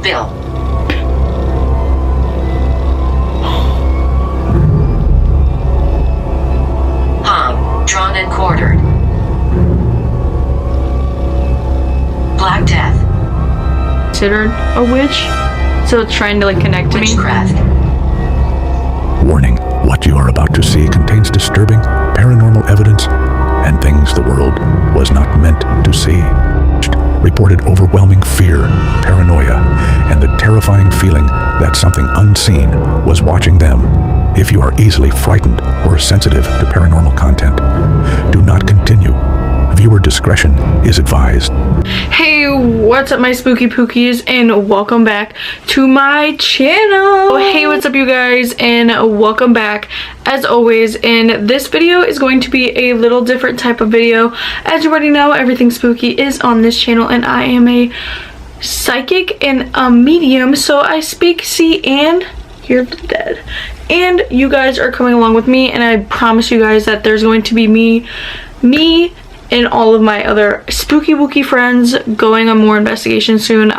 Bill. Hung, drawn and quartered. Black Death. Considered a witch, so it's trying to like connect to me. Witchcraft. Warning, what you are about to see contains disturbing paranormal evidence and things the world was not meant to see. Reported overwhelming fear, paranoia, and the terrifying feeling that something unseen was watching them. If you are easily frightened or sensitive to paranormal content, do not continue. Viewer discretion is advised. Hey, what's up my spooky pookies, and welcome back to my channel. Hey, what's up you guys, and welcome back as always. And this video is going to be a little different type of video. As you already know, everything spooky is on this channel, and I am a psychic and a medium, so I speak, see, and hear the dead. And you guys are coming along with me, and I promise you guys that there's going to be me and all of my other spooky wookie friends going on more investigations soon.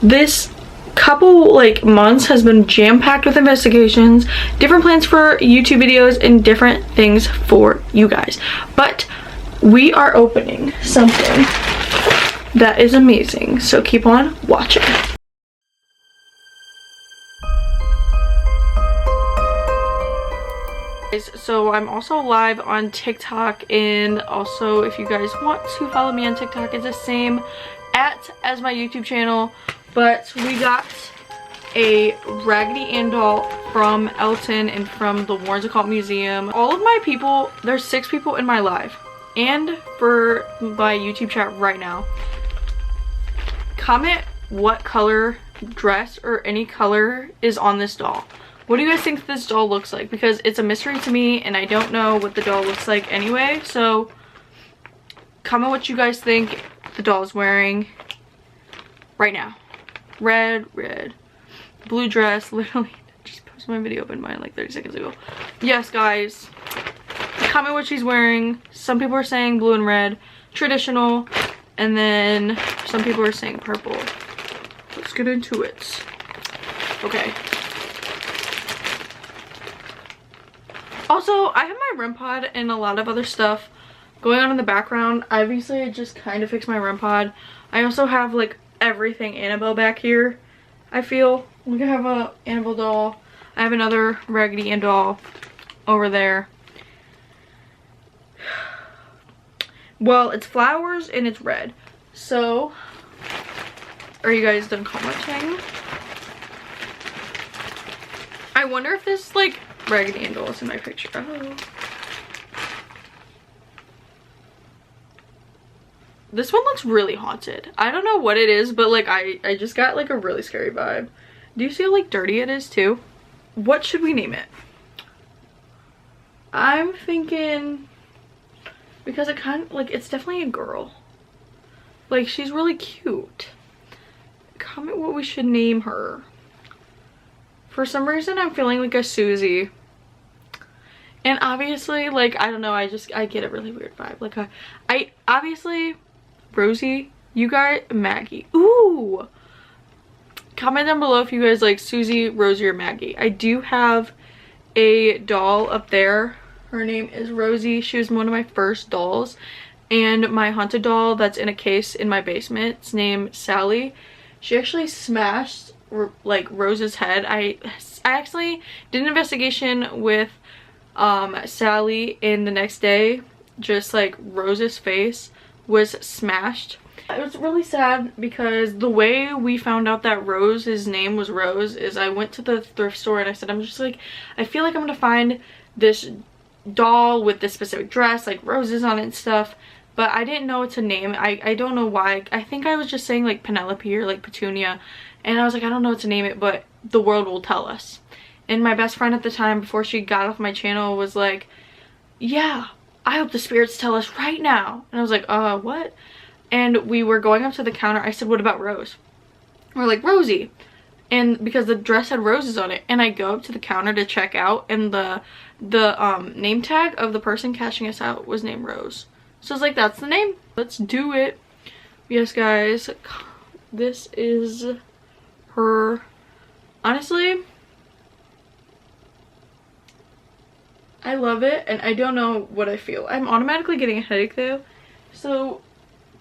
This couple like months has been jam-packed with investigations, different plans for YouTube videos, and different things for you guys. But we are opening something that is amazing, so keep on watching. So I'm also live on TikTok, and also if you guys want to follow me on TikTok, it's the same as my YouTube channel. But we got a Raggedy Ann doll from Elton and from the WARREN OCCULT Museum. All of my people, there's 6 people in my live and for my YouTube chat right now. Comment what color dress or any color is on this doll. What do you guys think this doll looks like? Because it's a mystery to me, and I don't know what the doll looks like anyway. So comment what you guys think the doll is wearing right now. Red, blue dress. Literally just posted my video up in mine like 30 seconds ago. Yes, guys. Comment what she's wearing. Some people are saying blue and red, traditional, and then some people are saying purple. Let's get into it. Okay. Also, I have my REM pod and a lot of other stuff going on in the background. Obviously, I just kind of fixed my REM pod. I also have like everything Annabelle back here, I feel. Look, I have a Annabelle doll. I have another Raggedy Ann doll over there. Well, it's flowers and it's red. So, are you guys done commenting? I wonder if this like Raggedy Ann doll is in my picture. Oh. This one looks really haunted. I don't know what it is, but like I just got like a really scary vibe. Do you see how like dirty it is too? What should we name it? I'm thinking, because it kind of like, it's definitely a girl. Like, she's really cute. Comment what we should name her. For some reason, I'm feeling like a Susie. And obviously, like, I don't know, I get a really weird vibe. Like, I obviously, Rosie, you guys, Maggie. Ooh! Comment down below if you guys like Susie, Rosie, or Maggie. I do have a doll up there. Her name is Rosie. She was one of my first dolls. And my haunted doll that's in a case in my basement, it's named Sally. She actually smashed like Rose's head. I actually did an investigation with Sally, and the next day just like Rose's face was smashed. It was really sad because the way we found out that Rose's name was Rose is I went to the thrift store and I said, I'm just like, I feel like I'm gonna find this doll with this specific dress, like roses on it and stuff, but I didn't know what to name. I don't know why. I think I was just saying like Penelope or like Petunia, and I was like, I don't know what to name it, but the world will tell us. And my best friend at the time, before she got off my channel, was like, yeah, I hope the spirits tell us right now. And I was like, what? And we were going up to the counter. I said, what about Rose? We're like, Rosie. And because the dress had roses on it, and I go up to the counter to check out, and the name tag of the person cashing us out was named Rose. So I was like, that's the name. Let's do it. Yes, guys, this is her. Honestly, I love it, and I don't know what I feel. I'm automatically getting a headache though, so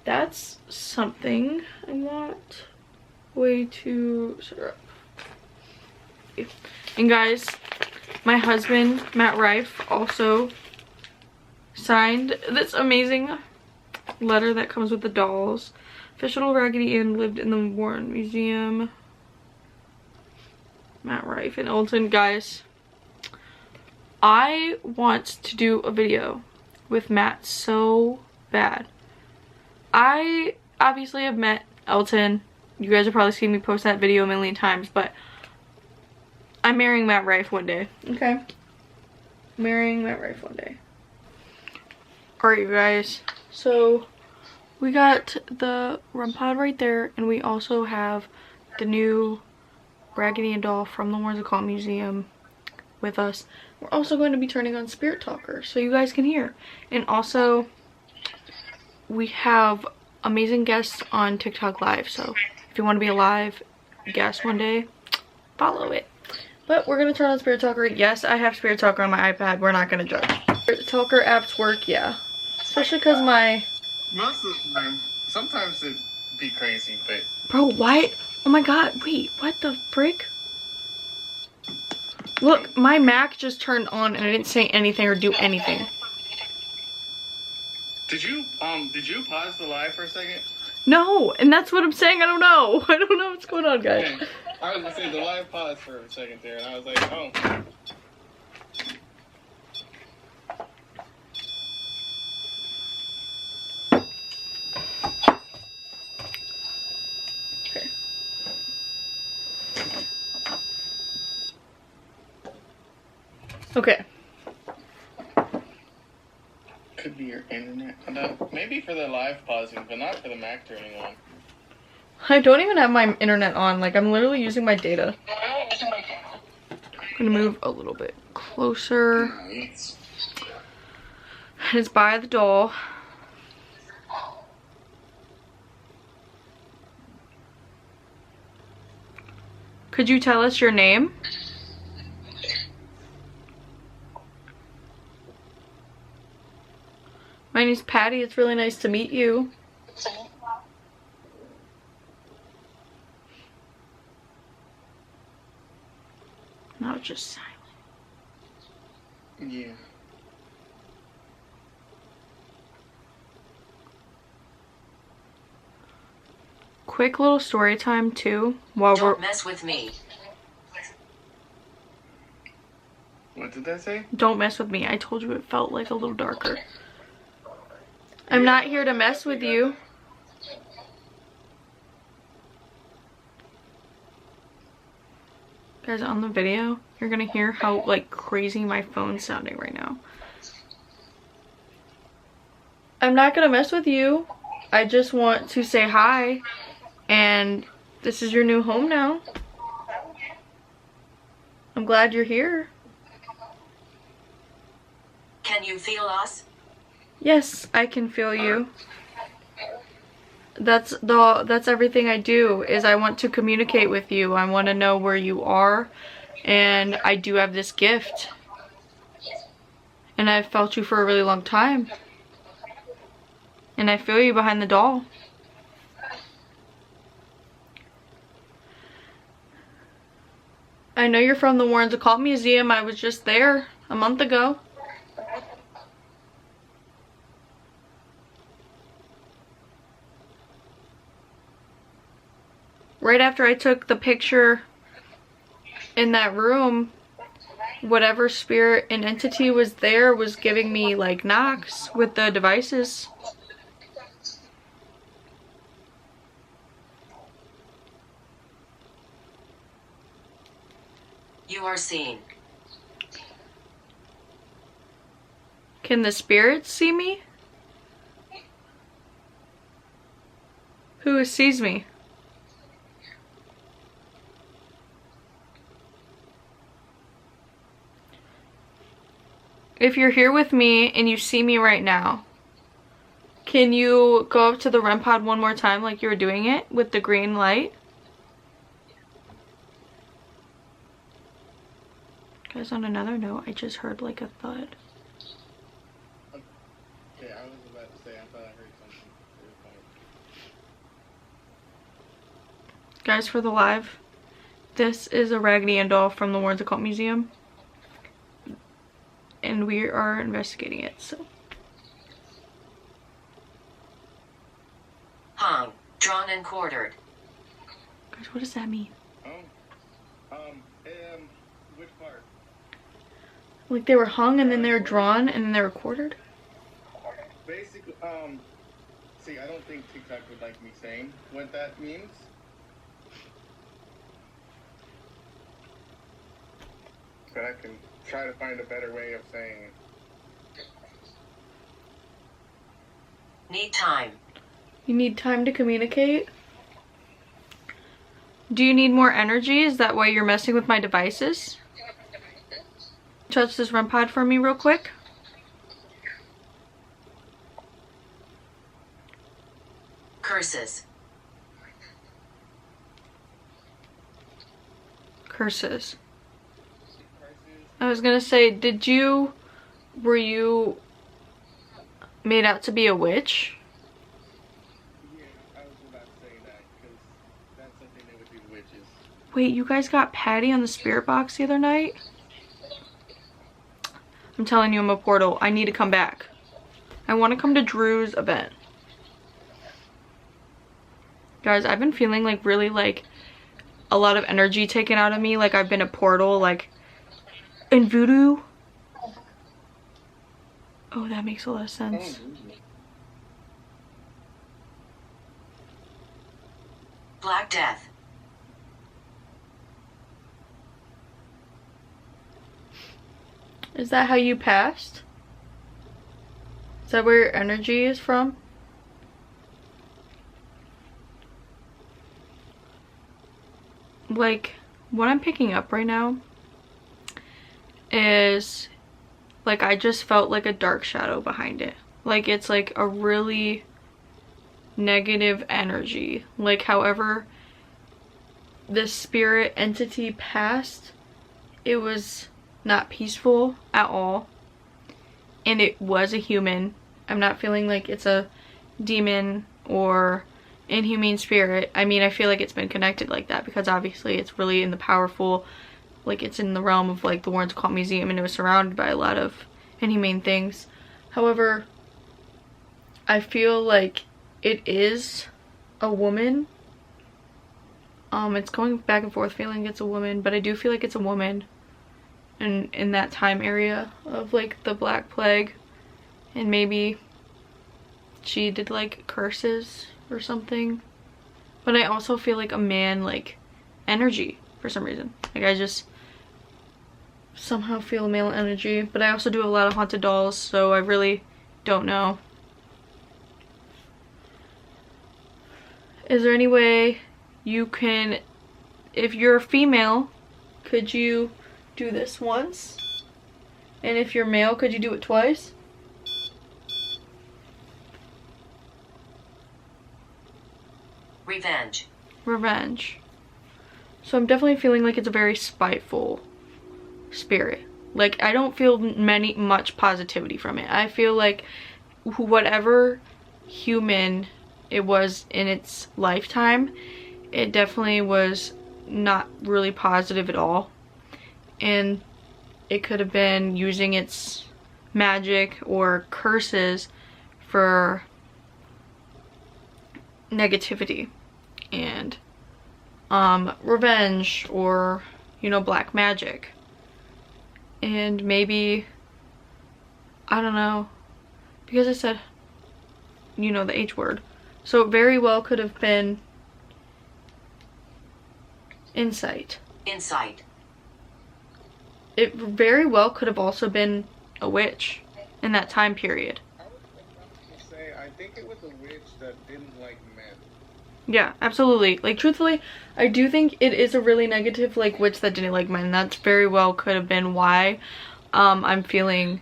that's something. I'm not way too syrup. And guys, my husband Matt Rife also signed this amazing letter that comes with the dolls. Official Raggedy Ann lived in the Warren Museum. Matt Rife and Alton. Guys, I want to do a video with Matt so bad. I obviously have met Elton. You guys have probably seen me post that video a million times, but I'm marrying Matt Rife one day. Okay? Marrying Matt Rife one day. Alright, you guys. So, we got the REM pod right there, and we also have the new Raggedy Ann doll from the Warren Occult Museum with us. We're also going to be turning on Spirit Talker so you guys can hear. And also, we have amazing guests on TikTok Live, so if you want to be a live guest one day, follow it. But we're going to turn on Spirit Talker. Yes, I have Spirit Talker on my iPad. We're not going to judge. Spirit Talker apps work, yeah. Especially because my... Most of the time. Sometimes it'd be crazy, but... Bro, why? Oh my god, wait, what the frick? Look, my Mac just turned on and I didn't say anything or do anything. Did you pause the live for a second? No, and that's what I'm saying. I don't know. I don't know what's going on, guys. Okay. I was gonna say the live paused for a second there, and I was like, oh. Okay. Okay. Could be your internet. Maybe for the live pausing, but not for the Mac turning on. I don't even have my internet on. Like, I'm literally using my data. I'm gonna move a little bit closer. Nice. It's by the doll. Could you tell us your name? My name's Patty. It's really nice to meet you. Now it's just silent. Yeah. Quick little story time too. While Don't mess with me. What did that say? Don't mess with me. I told you it felt like a little darker. I'm not here to mess with you. Guys, on the video, you're gonna hear how like crazy my phone's sounding right now. I'm not gonna mess with you. I just want to say hi. And this is your new home now. I'm glad you're here. Can you feel us? Yes, I can feel you. That's everything I do, is I want to communicate with you. I want to know where you are, and I do have this gift. And I've felt you for a really long time. And I feel you behind the doll. I know you're from the Warren Occult Museum. I was just there a month ago. Right after I took the picture in that room, whatever spirit and entity was there was giving me like knocks with the devices. You are seen. Can the spirits see me? Who sees me? If you're here with me and you see me right now, can you go up to the REM pod one more time like you were doing it with the green light? Guys, on another note, I just heard like a thud. Okay, I was about to say, I thought I heard something. Guys, for the live, this is a Raggedy Ann doll from the WARREN Occult Museum. And we are investigating it, so. Hung, drawn and quartered. Guys, what does that mean? Which part? Like they were hung and then they were drawn and then they were quartered? Basically, see, I don't think TikTok would like me saying what that means. But I can try to find a better way of saying it. Need time. You need time to communicate? Do you need more energy? Is that why you're messing with my devices? Touch this REM pod for me real quick. Curses. Curses. I was gonna say, were you made out to be a witch? Yeah, I was about to say that, because that's something they would do to witches. Wait, you guys got Patty on the spirit box the other night? I'm telling you, I'm a portal. I need to come back. I want to come to Drew's event. Guys, I've been feeling like really like a lot of energy taken out of me. Like I've been a portal, like in voodoo. Oh, that makes a lot of sense. Black Death. Is that how you passed? Is that where your energy is from? Like, what I'm picking up right now is, like, I just felt like a dark shadow behind it. Like, it's like a really negative energy. Like, however this spirit entity passed, it was not peaceful at all. And it was a human. I'm not feeling like it's a demon or inhumane spirit. I mean, I feel like it's been connected like that because obviously it's really in the powerful, like it's in the realm of like the WARREN Occult Museum, and it was surrounded by a lot of inhumane things. However, I feel like it is a woman. It's going back and forth feeling it's a woman, but I do feel like it's a woman. And in that time area of like the Black Plague, and maybe she did like curses or something. But I also feel like a man like energy for some reason. Like I just somehow feel male energy, but I also do a lot of haunted dolls, so I really don't know. Is there any way you can, if you're a female, could you do this once? And if you're male, could you do it twice? Revenge. Revenge. So I'm definitely feeling like it's a very spiteful spirit. Like I don't feel much positivity from it. I feel like whatever human it was in its lifetime, it definitely was not really positive at all. And it could have been using its magic or curses for negativity and revenge, or you know, black magic. And maybe, I don't know, because I said, you know, the H word, so it very well could have been insight. Insight. It very well could have also been a witch in that time period. I was about to say, I think it was a witch that didn't like men. Yeah, absolutely. Like, truthfully, I do think it is a really negative, like, witch that didn't like men. That's very well could have been why I'm feeling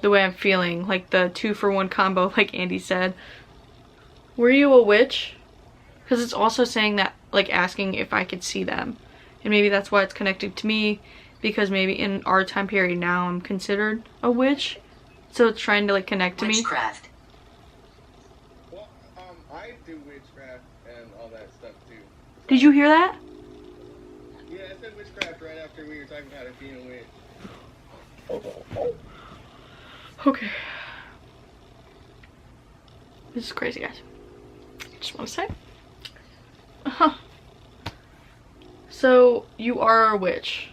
the way I'm feeling. Like, the 2-for-1 combo, like Andy said. Were you a witch? Because it's also saying that, like, asking if I could see them. And maybe that's why it's connected to me. because maybe in our time period now I'm considered a witch. So it's trying to like connect to me. Witchcraft. Well, I do witchcraft and all that stuff too. Did you hear that? Yeah, I said witchcraft right after we were talking about it being a witch. Okay. This is crazy, guys. Just want to say. So, you are a witch.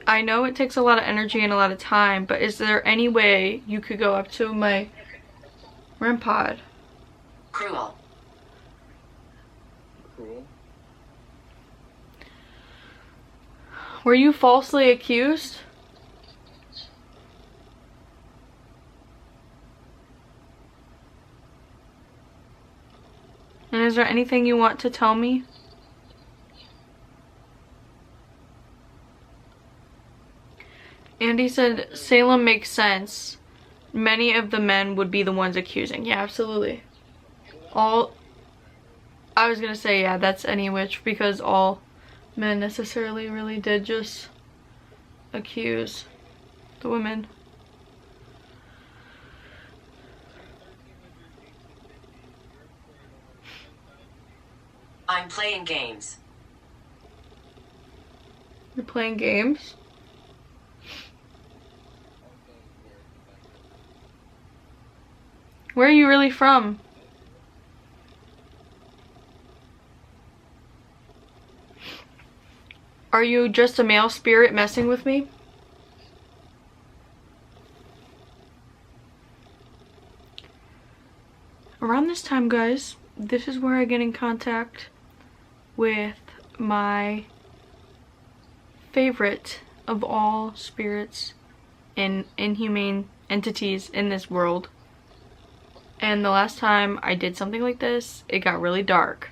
I know it takes a lot of energy and a lot of time, but is there any way you could go up to my REM pod? Cruel. Cruel? Were you falsely accused? And is there anything you want to tell me? Andy said Salem makes sense. Many of the men would be the ones accusing. Yeah, absolutely. I was gonna say, yeah, that's any witch, because all men necessarily really did just accuse the women. I'm playing games. You're playing games? Where are you really from? Are you just a male spirit messing with me? Around this time, guys, this is where I get in contact with my favorite of all spirits and inhumane entities in this world. And the last time I did something like this, it got really dark.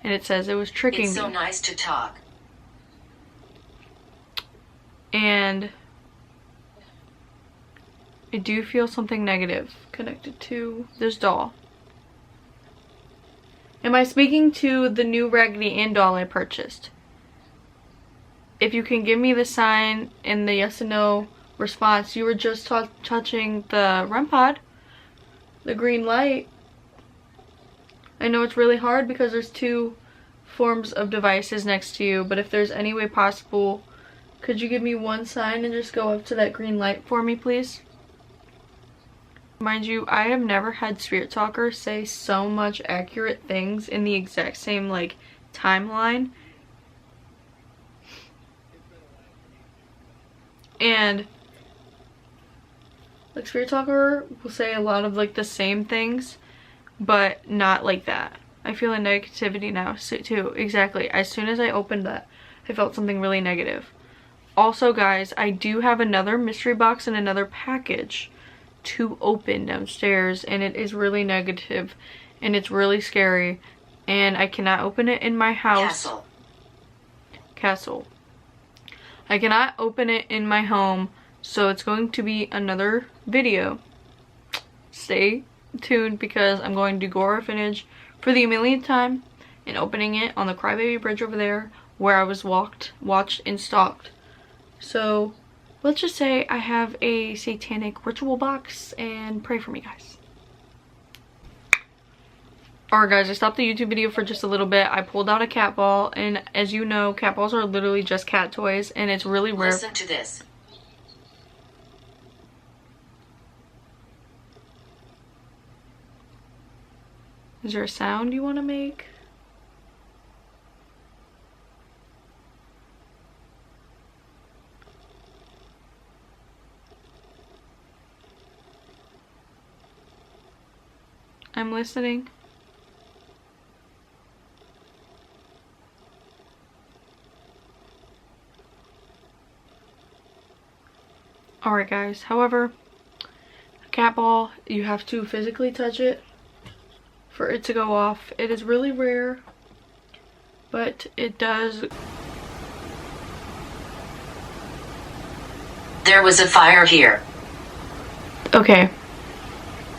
And it says it was tricking me. It's so nice to talk. And I do feel something negative connected to this doll. Am I speaking to the new Raggedy Ann doll I purchased? If you can give me the sign in the yes and no response. You were just touching the REM pod, the green light. I know it's really hard because there's two forms of devices next to you, but if there's any way possible, could you give me one sign and just go up to that green light for me, please? Mind you, I have never had Spirit Talker say so much accurate things in the exact same, like, timeline. And, like, Spirit Talker will say a lot of, like, the same things, but not like that. I feel a negativity now, too. Exactly. As soon as I opened that, I felt something really negative. Also, guys, I do have another mystery box and another package to open downstairs, and it is really negative and it's really scary, and I cannot open it in my house. Castle. I cannot open it in my home, so it's going to be another video. Stay tuned because I'm going to go orphanage for the millionth time and opening it on the Crybaby Bridge over there where I was watched and stalked. So let's just say I have a satanic ritual box, and pray for me, guys. Alright guys, I stopped the YouTube video for just a little bit. I pulled out a cat ball, and as you know, cat balls are literally just cat toys, and it's really rare. Listen to this. Is there a sound you want to make? I'm listening. Alright guys, however, a cat ball, you have to physically touch it for it to go off. It is really rare, but it does. There was a fire here. Okay.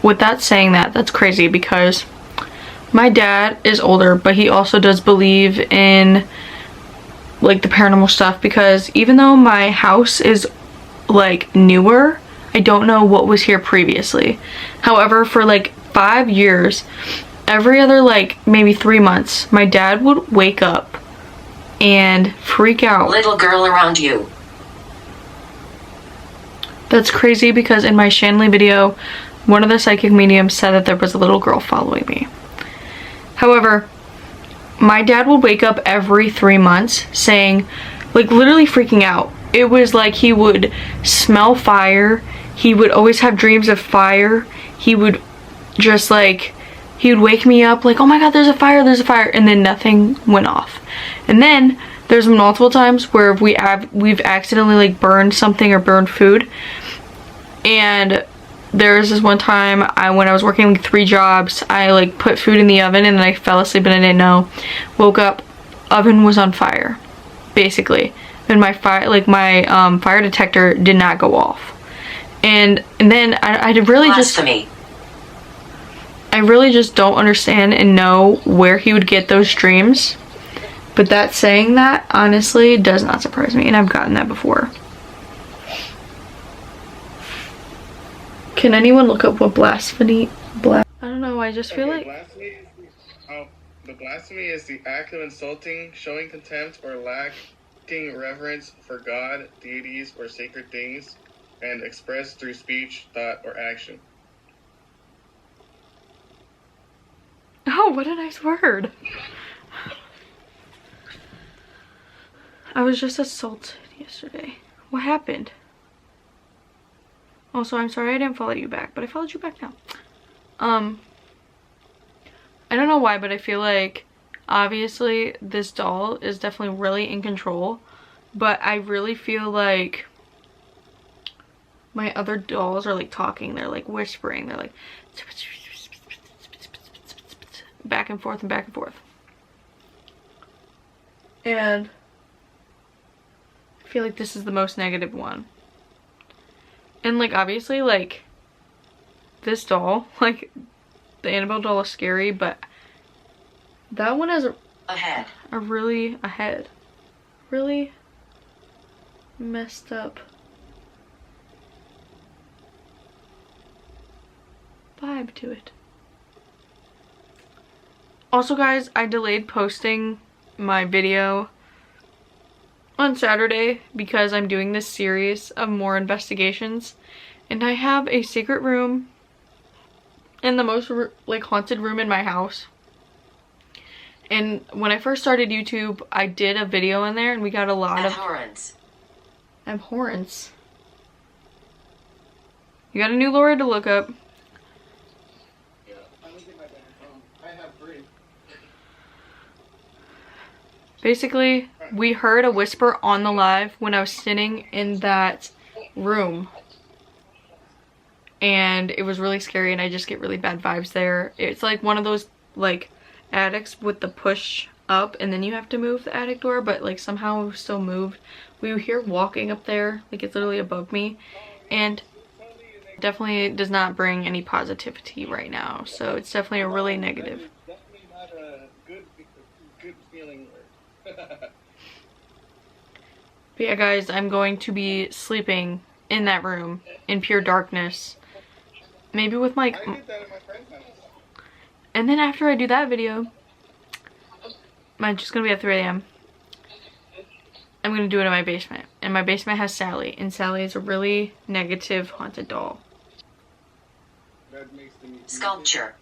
With that saying that's crazy because my dad is older, but he also does believe in like the paranormal stuff, because even though my house is like newer, I don't know what was here previously. However, for like 5 years, every other like maybe 3 months, my dad would wake up and freak out. Little girl around you. That's crazy, because in my Shanley video, one of the psychic mediums said that there was a little girl following me. However, my dad would wake up every 3 months saying, like literally freaking out. It was like he would smell fire. He would always have dreams of fire. He would just like, he would wake me up like, oh my god, there's a fire, and then nothing went off. And then there's multiple times where we've accidentally like burned something or burned food. And there was this one time when I was working like 3 jobs, I like put food in the oven and then I fell asleep and I didn't know. Woke up, oven was on fire, basically. And my fire detector did not go off. And then I really Blasphemy. I really just don't understand and know where he would get those dreams. But that saying that honestly does not surprise me, and I've gotten that before. Can anyone look up what blasphemy? I don't know. I just feel like The blasphemy is the act of insulting, showing contempt, or lacking reverence for God, deities, or sacred things, and expressed through speech, thought, or action. oh, what a nice word. I was just assaulted yesterday. What happened? Also, I'm sorry I didn't follow you back, but I followed you back now. I don't know why, but I feel like obviously this doll is definitely really in control, but I really feel like my other dolls are like talking. They're like whispering. They're like back and forth and back and forth. And I feel like this is the most negative one. And like obviously like this doll, like the Annabelle doll is scary, but that one has a really messed up vibe to it. Also guys, I delayed posting my video on Saturday because I'm doing this series of more investigations, and I have a secret room in the most like haunted room in my house. And when I first started YouTube, I did a video in there and we got a lot of abhorrence. You got a new Laura to look up. Yeah, I look at my bank account. I have 3. Basically, we heard a whisper on the live when I was sitting in that room. And it was really scary, and I just get really bad vibes there. It's like one of those like attics with the push up and then you have to move the attic door, but like somehow we still moved. We were here walking up there, like it's literally above me, and definitely does not bring any positivity right now. So it's definitely a really negative. Definitely not a good feeling word. But yeah guys, I'm going to be sleeping in that room in pure darkness. Maybe with my... I did that at my friend's house. And then after I do that video, I'm just gonna be at 3 AM. I'm gonna do it in my basement. And my basement has Sally. And Sally is a really negative haunted doll. That makes the Sculpture.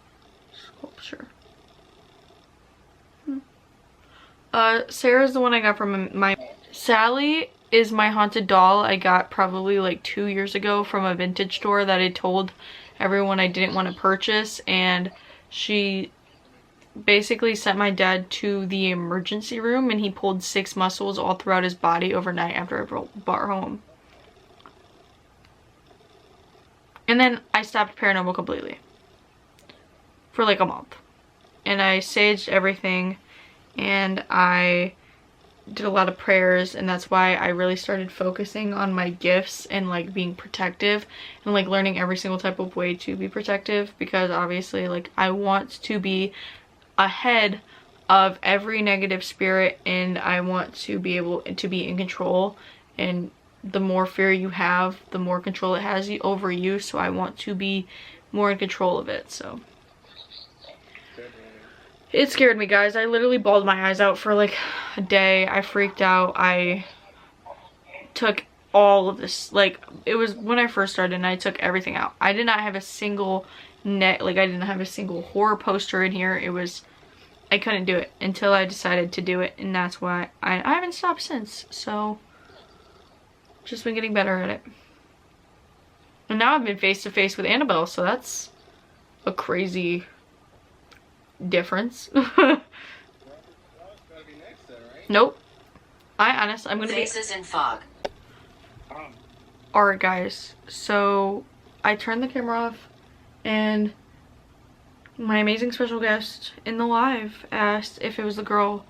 Sarah's the one I got from my... Sally is my haunted doll I got probably like 2 years ago from a vintage store that I told everyone I didn't want to purchase, and she basically sent my dad to the emergency room and he pulled 6 muscles all throughout his body overnight after I brought her home. And then I stopped Paranormal completely for like a month, and I saged everything and I did a lot of prayers, and that's why I really started focusing on my gifts and like being protective and like learning every single type of way to be protective, because obviously like I want to be ahead of every negative spirit, and I want to be able to be in control. And the more fear you have, the more control it has over you, so I want to be more in control of it. So it scared me, guys. I literally bawled my eyes out for like a day. I freaked out. I took all of this, like, it was when I first started, and I took everything out. I did not have a single I didn't have a single horror poster in here. It was, I couldn't do it until I decided to do it, and that's why I haven't stopped since. So just been getting better at it. And now I've been face to face with Annabelle, so that's a crazy difference. Nope. I'm gonna be Faces in fog. Alright, guys, so I turned the camera off, and my amazing special guest in the live asked if it was the girl,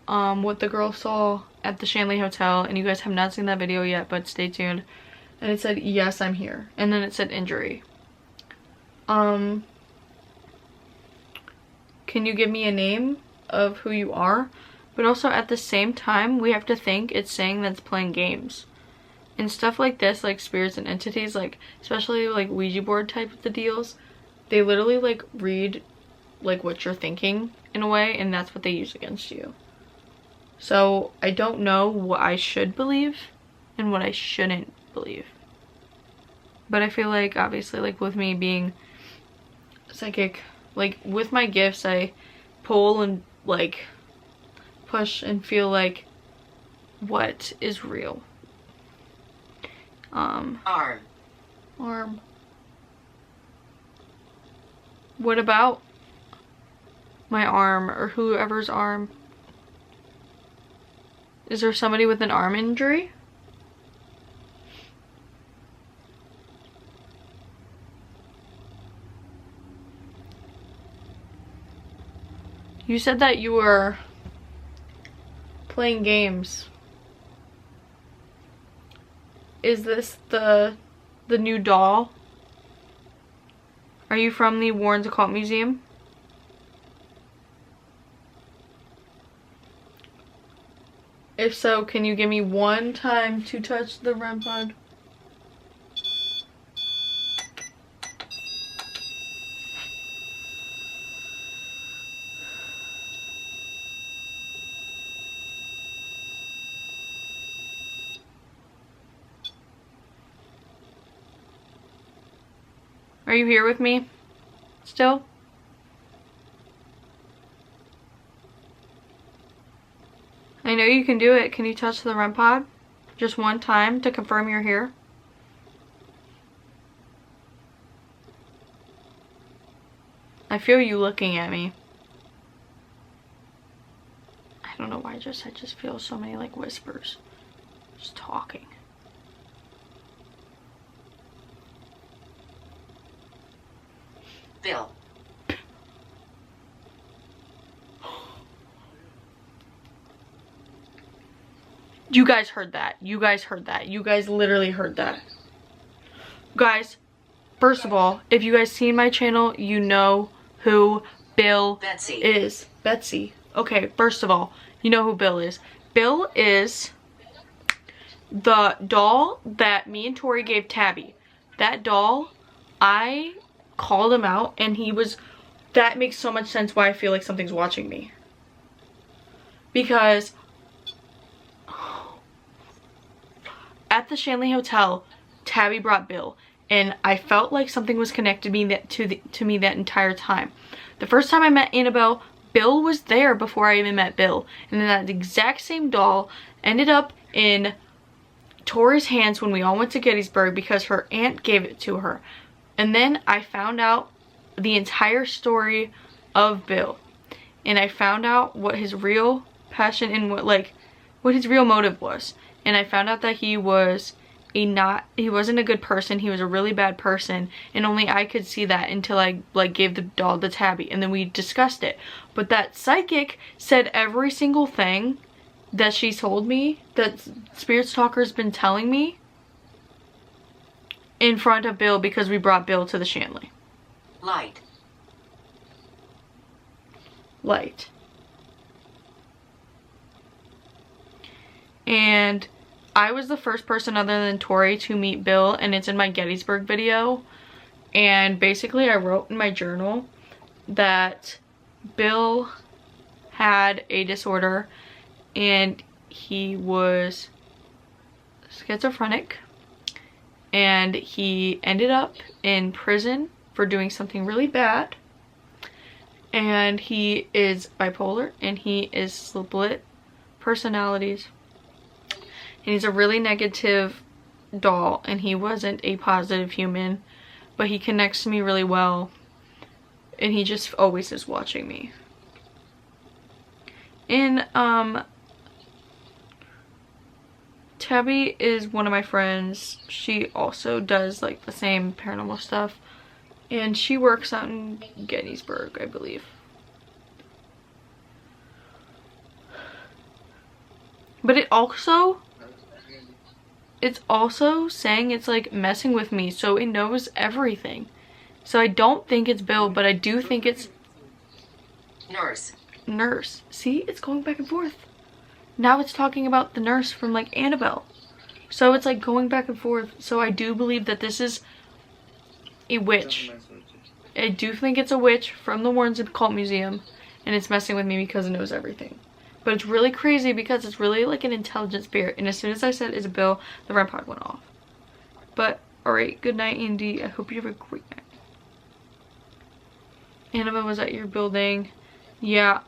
what the girl saw at the Shanley Hotel, and you guys have not seen that video yet, but stay tuned. And it said, yes, I'm here. And then it said injury. Can you give me a name of who you are? But also at the same time, we have to think it's saying that it's playing games. And stuff like this, like spirits and entities, like especially like Ouija board type of the deals, they literally like read like what you're thinking in a way, and that's what they use against you. So I don't know what I should believe and what I shouldn't believe. But I feel like obviously, like with me being psychic, like with my gifts, I pull and like push and feel like what is real. Arm. What about my arm, or whoever's arm? Is there somebody with an arm injury? You said that you were playing games. Is this the new doll? Are you from the WARREN Occult Museum? If so, can you give me one time to touch the REM pod? Are you here with me still? I know you can do it. Can you touch the REM pod just one time to confirm you're here? I feel you looking at me. I don't know why I just feel so many like whispers. Just talking. Bill. You guys heard that. You guys heard that. You guys literally heard that. Guys, first of all, if you guys see my channel, you know who Bill Betsy is. Betsy. Okay, first of all, you know who Bill is. Bill is the doll that me and Tori gave Tabby. That doll, I called him out, and he was, that makes so much sense why I feel like something's watching me. Because at the Shanley Hotel, Tabby brought Bill, and I felt like something was connected to me that entire time. The first time I met Annabelle, Bill was there before I even met Bill, and then that exact same doll ended up in Tori's hands when we all went to Gettysburg because her aunt gave it to her. And then I found out the entire story of Bill, and I found out what his real passion and what his real motive was. And I found out that he wasn't a good person. He was a really bad person, and only I could see that until I gave the doll to Tabby, and then we discussed it. But that psychic said every single thing that she told me, that Spirit Stalker's been telling me, in front of Bill, because we brought Bill to the Shanley. Light. Light. and I was the first person other than Tori to meet Bill, and it's in my Gettysburg video. And basically I wrote in my journal that Bill had a disorder and he was schizophrenic, and he ended up in prison for doing something really bad, and he is bipolar, and he is split personalities, and he's a really negative doll, and he wasn't a positive human, but he connects to me really well, and he just always is watching me. And Tabby is one of my friends. She also does like the same paranormal stuff, and she works out in Gettysburg, I believe. But it's also saying it's like messing with me, so it knows everything. So I don't think it's Bill, but I do think it's nurse. See, it's going back and forth. Now it's talking about the nurse from like Annabelle. So it's like going back and forth. So I do believe that this is a witch. I do think it's a witch from the Warren Occult Museum, and it's messing with me because it knows everything. But it's really crazy because it's really like an intelligent spirit, and as soon as I said it's a Bill, the REM pod went off. But alright, good night, Andy. I hope you have a great night. Annabelle was at your building. Yeah,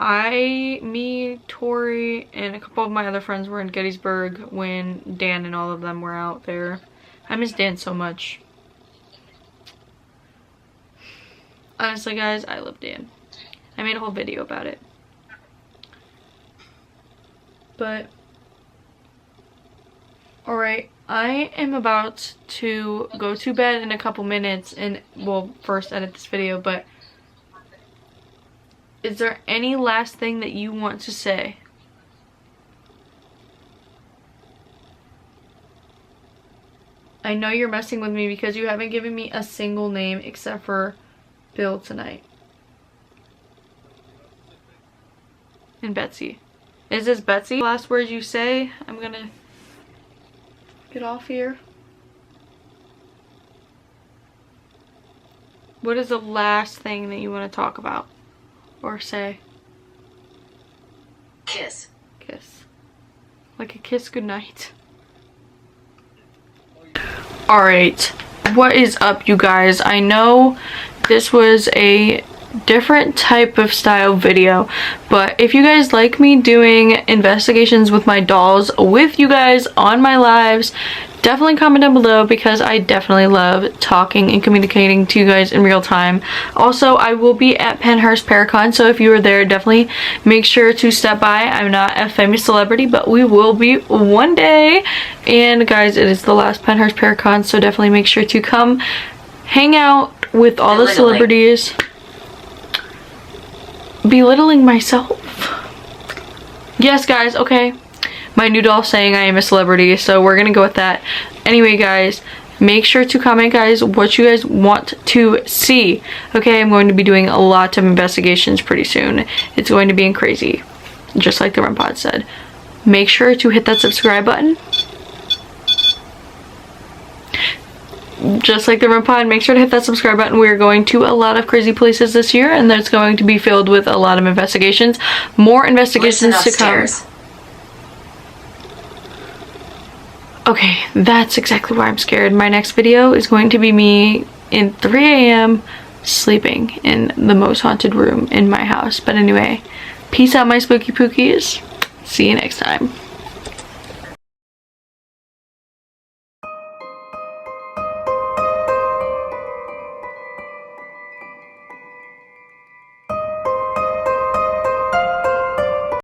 me, Tori, and a couple of my other friends were in Gettysburg when Dan and all of them were out there. I miss Dan so much. Honestly, guys, I love Dan. I made a whole video about it. But, alright, I am about to go to bed in a couple minutes and we'll first edit this video, but is there any last thing that you want to say? I know you're messing with me because you haven't given me a single name except for Bill tonight. And Betsy. Is this Betsy? Last words you say? I'm gonna get off here. What is the last thing that you want to talk about? Or say? Kiss. Kiss. Like a kiss goodnight. Alright. What is up, you guys? I know this was a different type of style video, but if you guys like me doing investigations with my dolls with you guys on my lives, definitely comment down below because I definitely love talking and communicating to you guys in real time. Also, I will be at Penhurst Paracon, so if you are there, definitely make sure to stop by. I'm not a famous celebrity, but we will be one day. And guys, it is the last Penhurst Paracon, so definitely make sure to come hang out with all the celebrities. Belittling myself. Yes, guys, okay. My new doll saying I am a celebrity, so we're gonna go with that. Anyway, guys, make sure to comment, guys, what you guys want to see. Okay, I'm going to be doing a lot of investigations pretty soon. It's going to be crazy, just like the REM pod said. Make sure to hit that subscribe button. Just like the REM pod, make sure to hit that subscribe button. We're going to a lot of crazy places this year, and that's going to be filled with a lot of investigations. More investigations to come. Okay, that's exactly why I'm scared. My next video is going to be me in 3 a.m. sleeping in the most haunted room in my house. But anyway, peace out, my spooky pookies. See you next time.